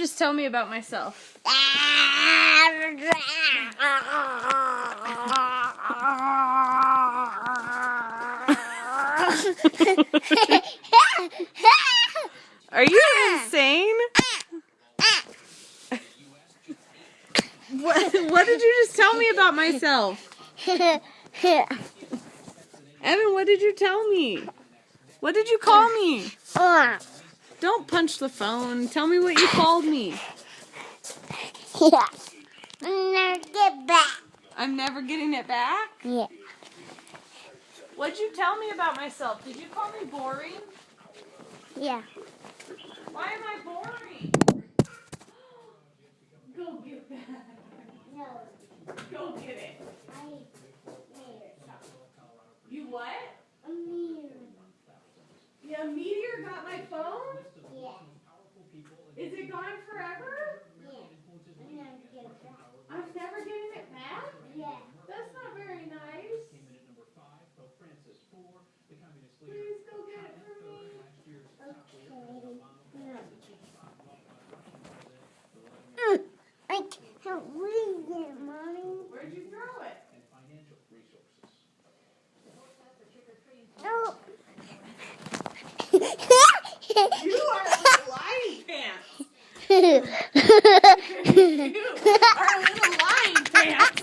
just tell me about myself? Are you insane? What did you just tell me about myself? Evan, what did you tell me? What did you call me? Don't punch the phone. Tell me what you called me. Yeah. Never get back. I'm never getting it back? Yeah. What'd you tell me about myself? Did you call me boring? Yeah. Why am I boring? Go get that. No. Go get it. You what? A mirror. Yeah, a meteor got my phone? Yeah. Is it gone forever? Yeah. I'm never get it back. I'm never getting it back? Yeah. That's not very nice. Please go get it for me. Okay. I can't read it, Mommy. Where'd you throw it? Oh. You are a little lying pants. You are a little lying pants.